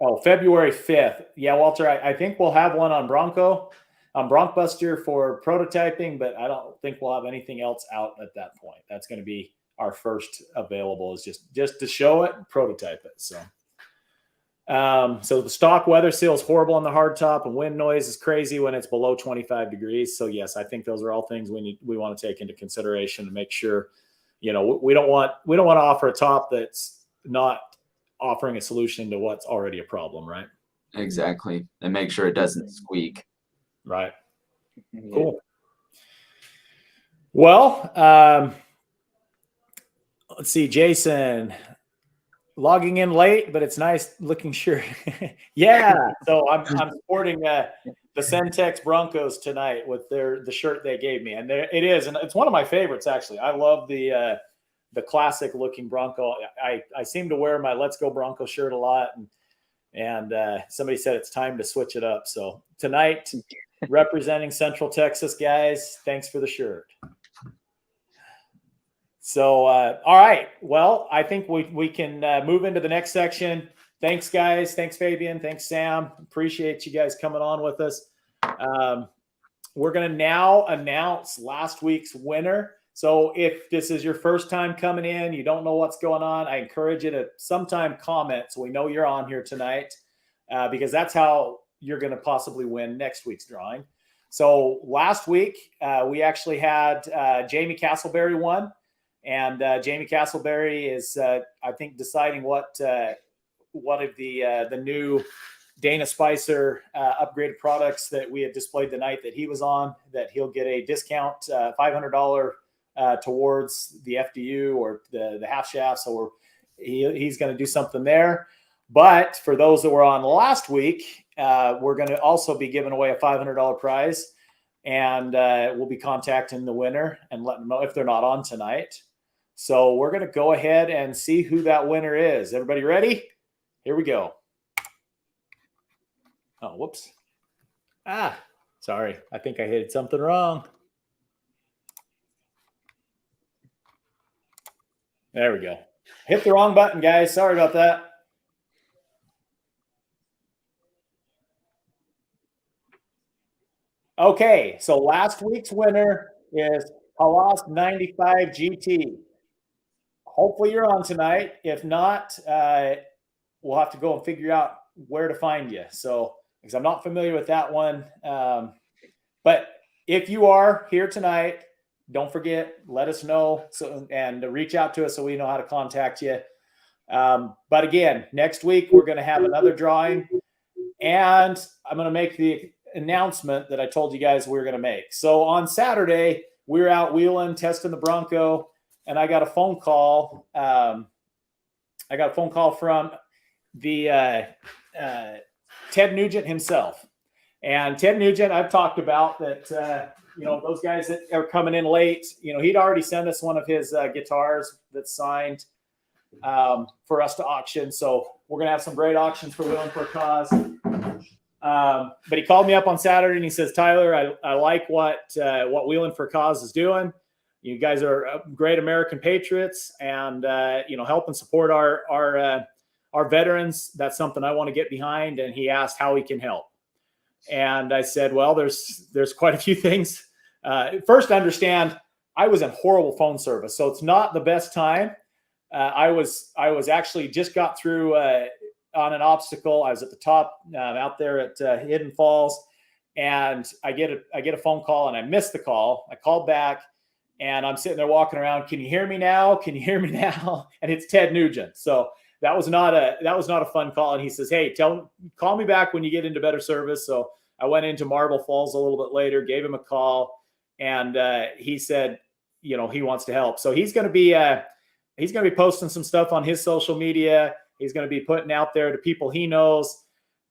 Oh, February 5th. Yeah, Walter, I think we'll have one on Bronco, on BroncBuster for prototyping, but I don't think we'll have anything else out at that point. That's going to be our first available, is just to show it and prototype it. So the stock weather seal is horrible on the hardtop, and wind noise is crazy when it's below 25 degrees. So yes, I think those are all things we want to take into consideration to make sure, we don't want to offer a top that's not offering a solution to what's already a problem, right? Exactly. And make sure it doesn't squeak. Right. Cool. Well, let's see, Jason, logging in late, but it's nice looking shirt. Yeah. So I'm sporting the Centex Broncos tonight with the shirt they gave me, and it is, and it's one of my favorites actually. I love the classic looking Bronco. I seem to wear my Let's Go Bronco shirt a lot, and somebody said it's time to switch it up. So tonight, representing Central Texas, guys. Thanks for the shirt. So, all right. Well, I think we can move into the next section. Thanks, guys. Thanks, Fabian. Thanks, Sam. Appreciate you guys coming on with us. We're going to now announce last week's winner. So if this is your first time coming in, you don't know what's going on, I encourage you to sometime comment so we know you're on here tonight, because that's how you're going to possibly win next week's drawing. So last week, we actually had Jamie Castleberry won. And Jamie Castleberry is, I think, deciding what of the new Dana Spicer upgraded products that we had displayed the night that he was on, that he'll get a discount, $500 towards the FDU or the half shaft. So he's going to do something there. But for those that were on last week, we're going to also be giving away a $500 prize. And we'll be contacting the winner and letting them know if they're not on tonight. So we're going to go ahead and see who that winner is. Everybody ready? Here we go. Oh, whoops. Sorry. I think I hit something wrong. There we go. Hit the wrong button, guys. Sorry about that. Okay, so last week's winner is Halas 95 GT. Hopefully you're on tonight. If not, we'll have to go and figure out where to find you. So, because I'm not familiar with that one. But if you are here tonight, don't forget, let us know and reach out to us so we know how to contact you. But again, next week we're going to have another drawing, and I'm going to make the announcement that I told you guys we were going to make. So on Saturday, we were out wheeling, testing the Bronco, and I got a phone call. I got a phone call from the Ted Nugent himself. And Ted Nugent, I've talked about that, those guys that are coming in late, he'd already sent us one of his guitars that's signed for us to auction. So we're going to have some great auctions for Wheeling for a Cause. But he called me up on Saturday and he says, Tyler, I like what Wheeling for a Cause is doing. You guys are great American patriots, and help and support our veterans. That's something I want to get behind. And he asked how he can help. And I said, well, there's quite a few things. First, understand, I was in horrible phone service, so it's not the best time. I was actually just got through on an obstacle. I was at the top out there at Hidden Falls, and I get a phone call, and I missed the call. I called back, and I'm sitting there walking around. Can you hear me now? Can you hear me now? And it's Ted Nugent. So that was not a fun call. And he says, hey, call me back when you get into better service. So I went into Marble Falls a little bit later, gave him a call, and he said, he wants to help. So he's going to be posting some stuff on his social media. He's going to be putting out there to people he knows.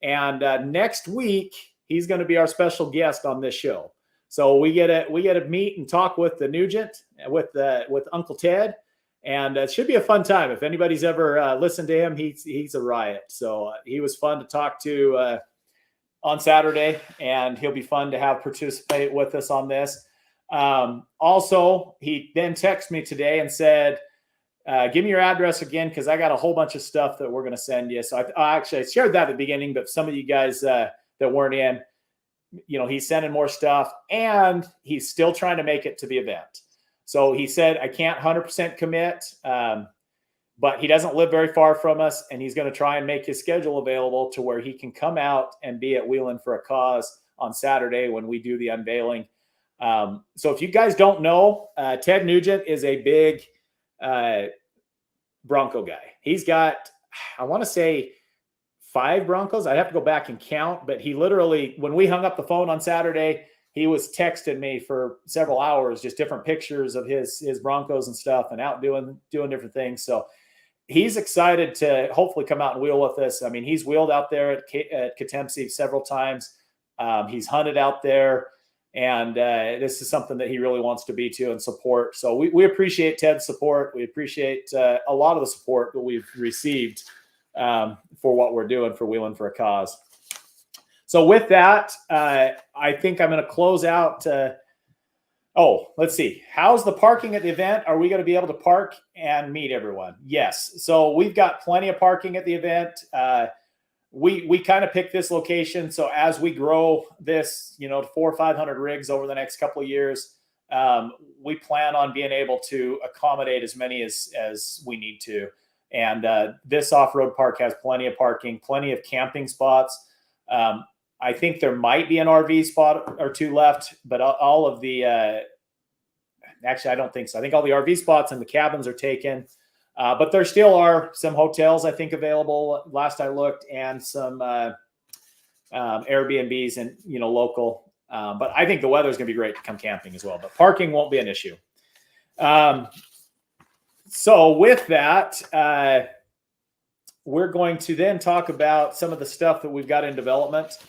And next week, he's going to be our special guest on this show. So we get to meet and talk with the Nugent, with Uncle Ted. And it should be a fun time. If anybody's ever listened to him, he's a riot. So he was fun to talk to on Saturday, and he'll be fun to have participate with us on this. Also, he then texted me today and said, give me your address again, because I got a whole bunch of stuff that we're going to send you. So I shared that at the beginning, but some of you guys that weren't in, he's sending more stuff, and he's still trying to make it to the event. So he said, I can't 100% commit, but he doesn't live very far from us, and he's going to try and make his schedule available to where he can come out and be at Wheeling for a Cause on Saturday when we do the unveiling. So if you guys don't know, Ted Nugent is a big Bronco guy. He's got, I want to say, 5 Broncos. I'd have to go back and count, but he literally, when we hung up the phone on Saturday, he was texting me for several hours, just different pictures of his Broncos and stuff, and out doing different things. So he's excited to hopefully come out and wheel with us. I mean, he's wheeled out there at Katemsi several times. He's hunted out there, and this is something that he really wants to be to and support. So we appreciate Ted's support. We appreciate a lot of the support that we've received for what we're doing for Wheeling for a Cause. So with that, I think I'm going to close out. Let's see. How's the parking at the event? Are we going to be able to park and meet everyone? Yes. So we've got plenty of parking at the event. We kind of picked this location. So as we grow this, to 400 or 500 rigs over the next couple of years, we plan on being able to accommodate as many as we need to. And this off-road park has plenty of parking, plenty of camping spots. I think there might be an RV spot or 2 left, but all of the actually, I don't think so. I think all the RV spots and the cabins are taken, but there still are some hotels, I think, available last I looked, and some Airbnbs and local. But I think the weather is going to be great to come camping as well. But parking won't be an issue. So with that, we're going to then talk about some of the stuff that we've got in development.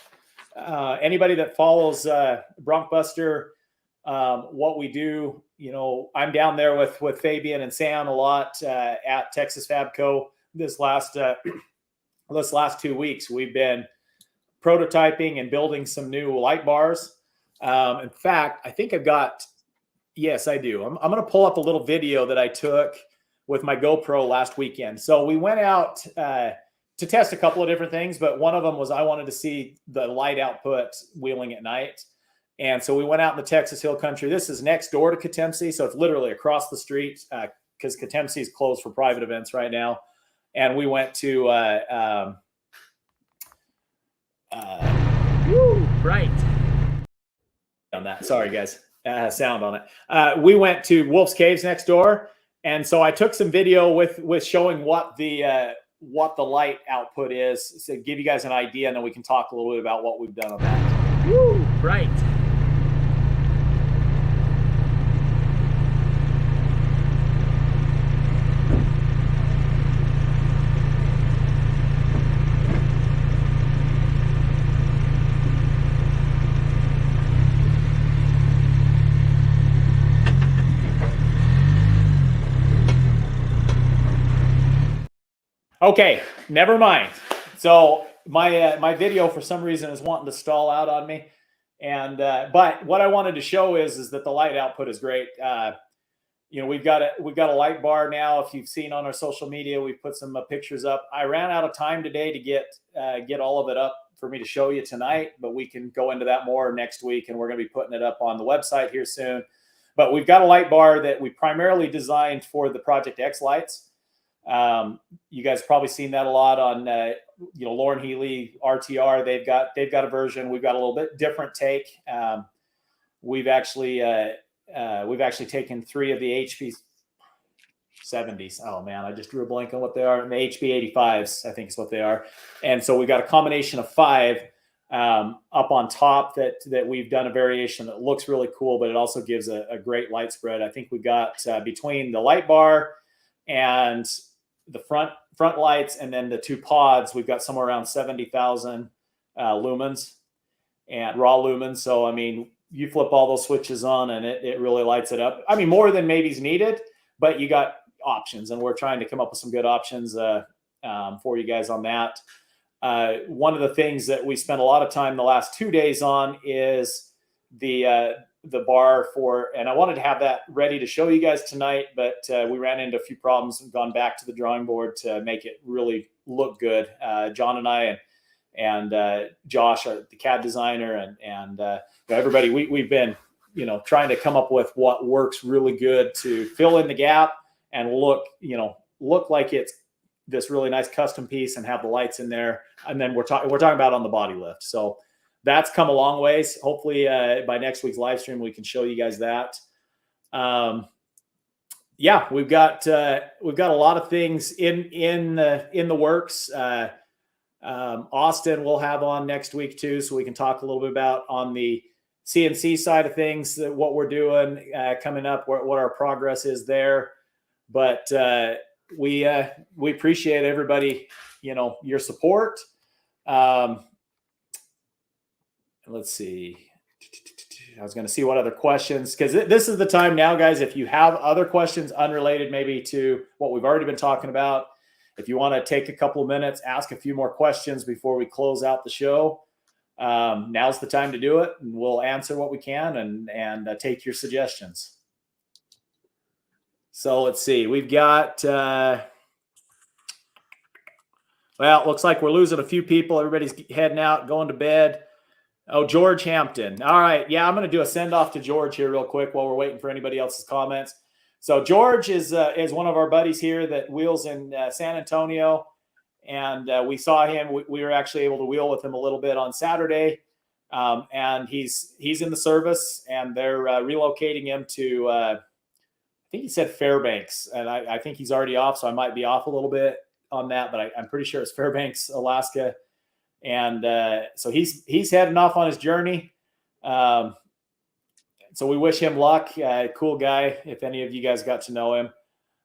Anybody that follows BroncBuster, what we do, I'm down there with Fabian and Sam a lot at Texas Fabco. This last 2 weeks, we've been prototyping and building some new light bars. In fact, I think I've got, yes, I do. I'm going to pull up a little video that I took with my GoPro last weekend. So we went out to test a couple of different things, but one of them was I wanted to see the light output wheeling at night. And so we went out in the Texas Hill Country. This is next door to Katemsi, so it's literally across the street because Katemsi is closed for private events right now. And we went to right on that. Sorry, guys, sound on it. We went to Wolf's Caves next door. And so I took some video with showing what the light output is, to give you guys an idea, and then we can talk a little bit about what we've done on that. Right. Okay, never mind. So my video for some reason is wanting to stall out on me, and but what I wanted to show is that the light output is great. We've got a light bar now. If you've seen on our social media, we've put some pictures up. I ran out of time today to get all of it up for me to show you tonight, but we can go into that more next week, and we're going to be putting it up on the website here soon. But we've got a light bar that we primarily designed for the Project X lights. You guys have probably seen that a lot on Lauren Healy RTR. They've got a version. We've got a little bit different take. We've actually taken 3 of the HP 70s. Oh man, I just drew a blank on what they are. And the HP 85s, I think is what they are. And so we've got a combination of 5 up on top that we've done a variation that looks really cool, but it also gives a great light spread. I think we got between the light bar and the front lights and then the 2 pods, we've got somewhere around 70,000 lumens and raw lumens. So, I mean, you flip all those switches on and it really lights it up. I mean, more than maybe's needed, but you got options, and we're trying to come up with some good options for you guys on that. One of the things that we spent a lot of time the last 2 days on is the the bar for, and I wanted to have that ready to show you guys tonight, but we ran into a few problems and gone back to the drawing board to make it really look good. John and I and Josh, the CAD designer, and everybody, we've been, trying to come up with what works really good to fill in the gap and look like it's this really nice custom piece and have the lights in there. And then we're talking about on the body lift. So that's come a long ways. Hopefully by next week's live stream, we can show you guys that. We've got a lot of things in the works. Austin we'll have on next week too, so we can talk a little bit about on the CNC side of things, what we're doing coming up, what our progress is there. But we appreciate everybody, your support. Let's see. I was going to see what other questions, because this is the time now, guys. If you have other questions unrelated maybe to what we've already been talking about, if you want to take a couple of minutes, ask a few more questions before we close out the show, now's the time to do it, and we'll answer what we can and take your suggestions. So let's see. We've got, well, it looks like we're losing a few people. Everybody's heading out, going to bed. Oh, George Hampton. All right. Yeah, I'm going to do a send off to George here real quick while we're waiting for anybody else's comments. So George is one of our buddies here that wheels in San Antonio. And we saw him. We were actually able to wheel with him a little bit on Saturday. And he's in the service, and they're relocating him to, I think he said Fairbanks. And I think he's already off, so I might be off a little bit on that. But I'm pretty sure it's Fairbanks, Alaska. And so he's heading off on his journey. So we wish him luck. Cool guy, if any of you guys got to know him.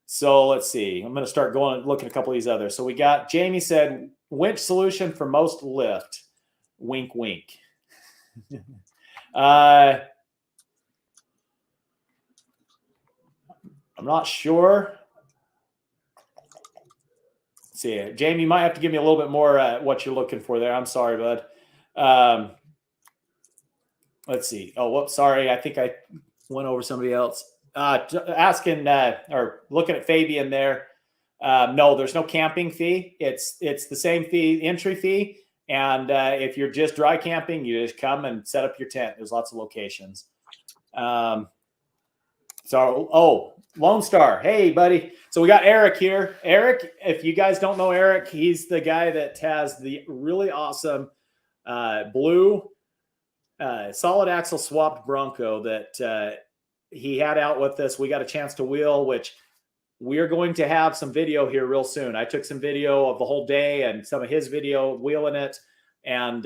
So let's see. I'm going to start looking at a couple of these others. So we got, Jamie said, winch solution for most lift. Wink, wink. I'm not sure. See, Jamie, you might have to give me a little bit more what you're looking for there. I'm sorry, bud. Let's see. Oh, whoops, sorry. I think I went over somebody else. Asking or looking at Fabian there. No, there's no camping fee. It's the same fee, entry fee. And if you're just dry camping, you just come and set up your tent. There's lots of locations. Lone Star. Hey, buddy. So we got Eric here. Eric, if you guys don't know Eric, he's the guy that has the really awesome blue solid axle swapped Bronco that he had out with us. We got a chance to wheel, which we're going to have some video here real soon. I took some video of the whole day and some of his video wheeling it. And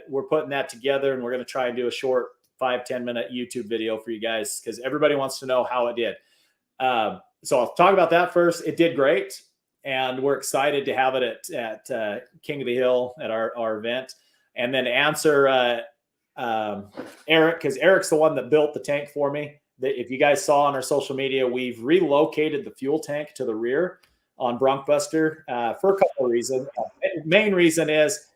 we're putting that together, and we're going to try and do a short 5-10 minute YouTube video for you guys, because everybody wants to know how it did. So I'll talk about that first. It did great, and we're excited to have it at King of the Hill at our event. And then answer Eric, because Eric's the one that built the tank for me. If you guys saw on our social media, we've relocated the fuel tank to the rear on BroncBuster for a couple of reasons. Main reason is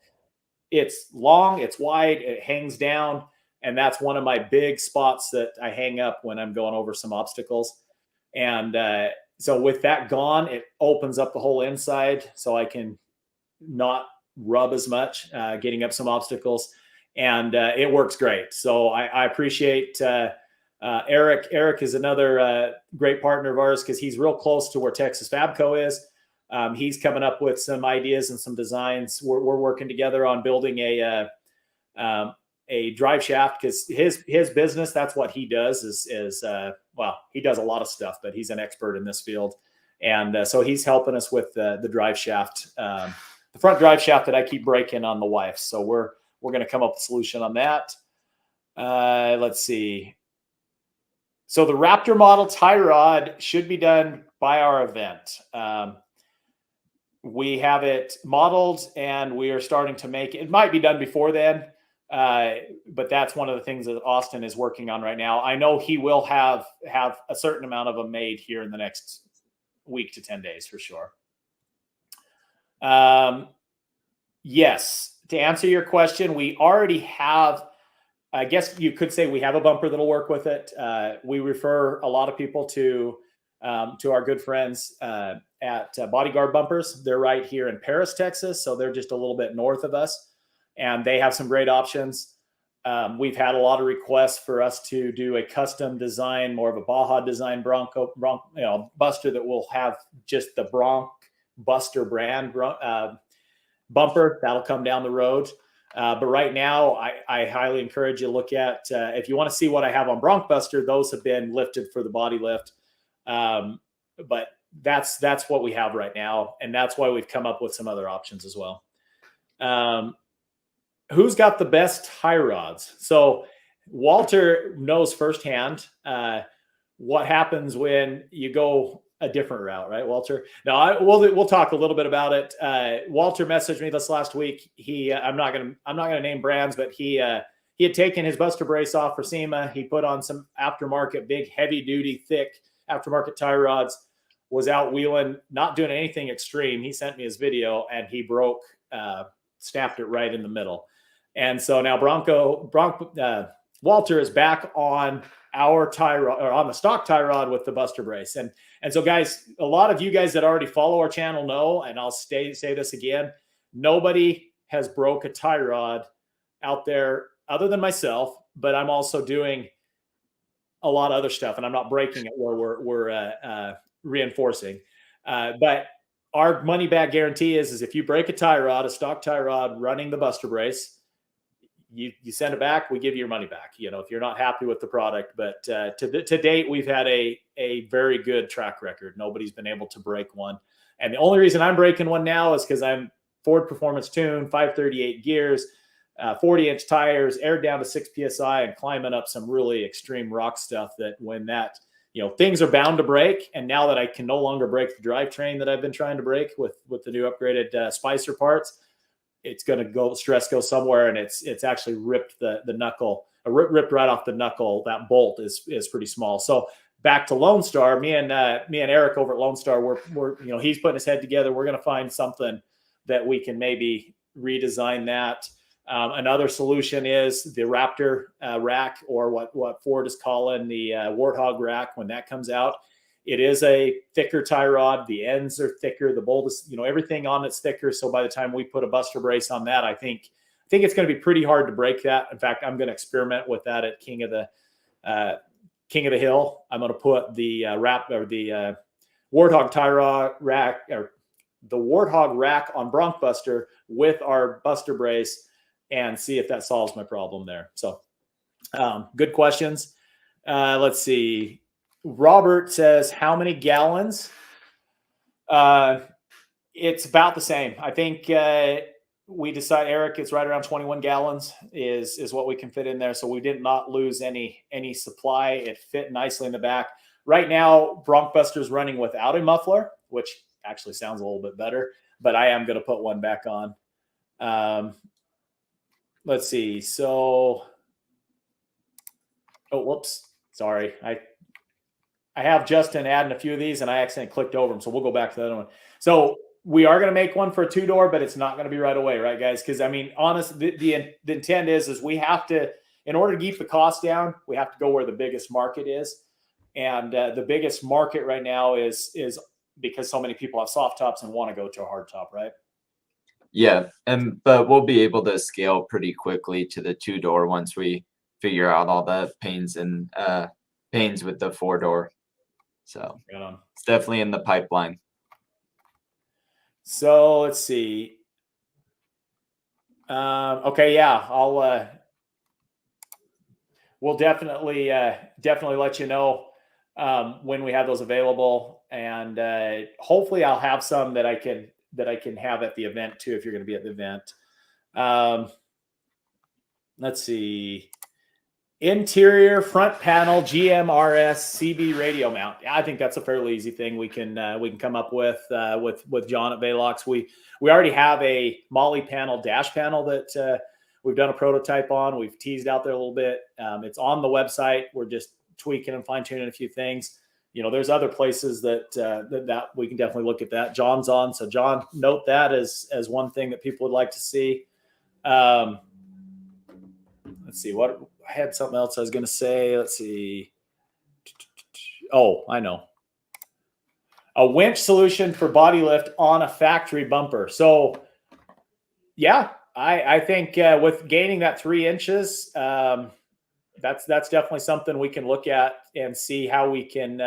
it's long, it's wide, it hangs down, and that's one of my big spots that I hang up when I'm going over some obstacles. And so with that gone, it opens up the whole inside so I can not rub as much getting up some obstacles. And it works great. So I appreciate Eric. Eric is another great partner of ours, because he's real close to where Texas Fabco is. He's coming up with some ideas and some designs. We're working together on building a drive shaft, because his business, that's what he does is well, he does a lot of stuff, but he's an expert in this field. And so he's helping us with the drive shaft, the front drive shaft that I keep breaking on the wife. So we're going to come up with a solution on that. Let's see. So the Raptor model tie rod should be done by our event. We have it modeled, and we are starting to make it. It might be done before then, but that's one of the things that Austin is working on right now. I know he will have a certain amount of them made here in the next week to 10 days for sure. Yes, to answer your question, we already have I guess you could say we have a bumper that'll work with it. We refer a lot of people to our good friends at Bodyguard Bumpers. They're right here in Paris, Texas, so they're just a little bit north of us, and they have some great options. We've had a lot of requests for us to do a custom design, more of a Baja design Bronco, Buster that will have just the BroncBuster brand bumper. That'll come down the road. But right now, I highly encourage you to look at, if you want to see what I have on BroncBuster, those have been lifted for the body lift. But that's what we have right now. And that's why we've come up with some other options as well. Who's got the best tie rods? So Walter knows firsthand what happens when you go a different route, right, Walter? Now, we'll talk a little bit about it. Walter messaged me this last week. I'm not gonna name brands, but he had taken his Buster brace off for SEMA. He put on some aftermarket, big, heavy-duty, thick aftermarket tie rods. Was out wheeling, not doing anything extreme. He sent me his video, and he snapped it right in the middle. And so now Walter is back on our tie rod, or on the stock tie rod with the Buster brace. And so, guys, a lot of you guys that already follow our channel know, and I'll say this again, nobody has broke a tie rod out there other than myself, but I'm also doing a lot of other stuff, and I'm not breaking it where we're reinforcing. But our money back guarantee is if you break a tie rod, a stock tie rod running the Buster brace, you send it back, we give you your money back, if you're not happy with the product. But to date, we've had a very good track record. Nobody's been able to break one. And the only reason I'm breaking one now is because I'm Ford Performance Tune, 538 gears, 40-inch tires, aired down to 6 PSI, and climbing up some really extreme rock stuff that when that, things are bound to break. And now that I can no longer break the drivetrain that I've been trying to break with the new upgraded Spicer parts, it's going to go somewhere, and it's actually ripped the knuckle, ripped right off the knuckle. That bolt is pretty small. So back to Lone Star, me and Eric over at Lone Star, we're he's putting his head together. We're going to find something that we can maybe redesign that. Another solution is the Raptor rack, or what Ford is calling the Warthog rack when that comes out. It is a thicker tie rod. The ends are thicker. The bolt is, everything on it's thicker. So by the time we put a Buster brace on that, I think it's going to be pretty hard to break that. In fact, I'm going to experiment with that at King of the Hill. I'm going to put the the Warthog tie rod rack, or the Warthog rack on BroncBuster with our Buster brace, and see if that solves my problem there. So good questions. Let's see. Robert says, how many gallons? It's about the same. I think we decided, Eric, it's right around 21 gallons is what we can fit in there. So we did not lose any supply. It fit nicely in the back. Right now, BroncBuster is running without a muffler, which actually sounds a little bit better, but I am going to put one back on. Let's see. So, whoops. Sorry. I have Justin adding a few of these, and I accidentally clicked over them. So we'll go back to the other one. So we are going to make one for a 2-door, but it's not going to be right away. Right, guys? Because honestly, the intent is we have to, in order to keep the cost down, we have to go where the biggest market is. And the biggest market right now is because so many people have soft tops and want to go to a hard top, right? Yeah. But we'll be able to scale pretty quickly to the 2-door once we figure out all the pains with the 4-door. So it's definitely in the pipeline. So let's see. Okay, yeah, we'll definitely let you know when we have those available, and hopefully I'll have some that I can have at the event too, if you're going to be at the event. Let's see. Interior front panel GMRS CB radio mount. I think that's a fairly easy thing we can come up with John at Velox. We already have a Molly panel dash panel that we've done a prototype on. We've teased out there a little bit. It's on the website. We're just tweaking and fine tuning a few things. There's other places that we can definitely look at that. John's on, so John, note that as one thing that people would like to see. Let's see, what I had something else I was going to say. Let's see. Oh, I know. A winch solution for body lift on a factory bumper. So, yeah, I think with gaining that 3 inches, that's definitely something we can look at and see how we can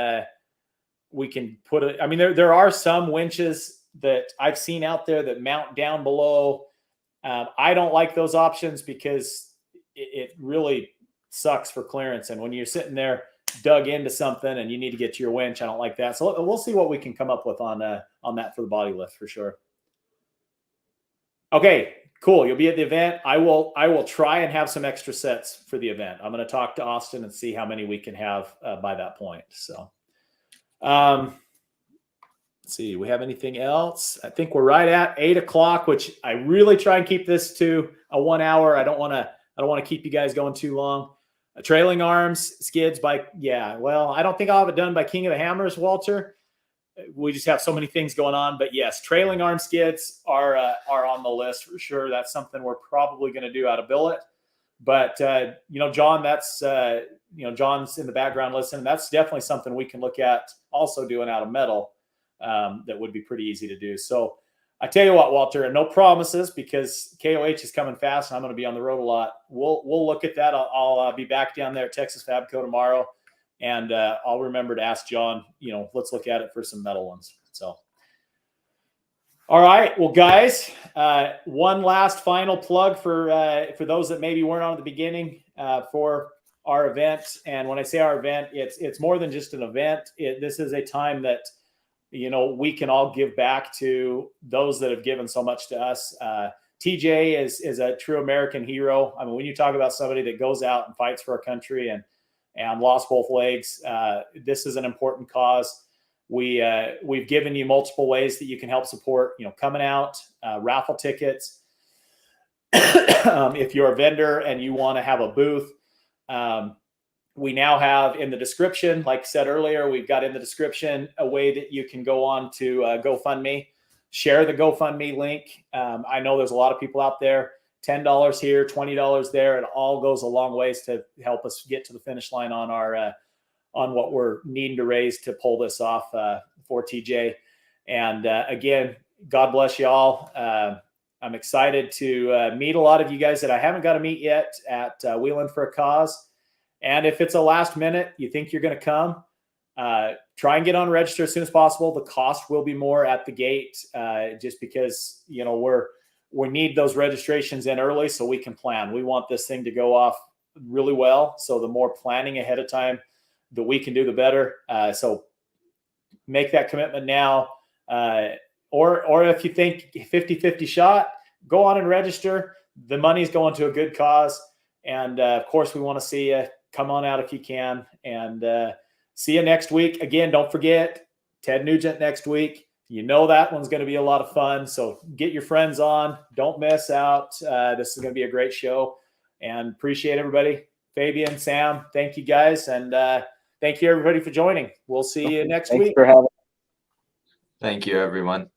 put it. I mean, there are some winches that I've seen out there that mount down below. I don't like those options because it really sucks for clearance. And when you're sitting there dug into something and you need to get to your winch, I don't like that. So we'll see what we can come up with on that for the body lift for sure. Okay, cool. You'll be at the event. I will try and have some extra sets for the event. I'm going to talk to Austin and see how many we can have by that point. So, let's see, we have anything else? I think we're right at 8 o'clock, which I really try and keep this to a 1 hour. I don't want to keep you guys going too long. Trailing arms, skids well, I don't think I'll have it done by King of the Hammers, Walter. We just have so many things going on, but yes, trailing arm skids are on the list for sure. That's something we're probably going to do out of billet. But John, that's John's in the background listening. That's definitely something we can look at also doing out of metal. That would be pretty easy to do. So I tell you what, Walter, and no promises because KOH is coming fast and I'm going to be on the road a lot. We'll look at that. I'll be back down there at Texas Fabco tomorrow, and I'll remember to ask John, let's look at it for some metal ones. So, all right. Well, guys, one last final plug for those that maybe weren't on at the beginning for our event. And when I say our event, it's more than just an event. This is a time that we can all give back to those that have given so much to us. TJ is a true American hero. I mean, when you talk about somebody that goes out and fights for our country and lost both legs, this is an important cause. We've given you multiple ways that you can help support, coming out, raffle tickets. If you're a vendor and you want to have a booth, we now have in the description, like I said earlier, we've got in the description a way that you can go on to GoFundMe, share the GoFundMe link. I know there's a lot of people out there, $10 here, $20 there. It all goes a long ways to help us get to the finish line on our on what we're needing to raise to pull this off for TJ. And again, God bless you all. I'm excited to meet a lot of you guys that I haven't got to meet yet at Wheeling for a Cause. And if it's a last minute, you think you're going to come, try and get on register as soon as possible. The cost will be more at the gate just because, we need those registrations in early so we can plan. We want this thing to go off really well. So the more planning ahead of time that we can do, the better. So make that commitment now. Or if you think 50-50 shot, go on and register. The money's going to a good cause. And of course, we want to see you. Come on out if you can, and see you next week. Again, don't forget Ted Nugent next week. That one's going to be a lot of fun. So get your friends on. Don't miss out. This is going to be a great show, and appreciate everybody. Fabian, Sam, thank you guys, and thank you everybody for joining. We'll see you next week. Thanks for having. Thank you, everyone.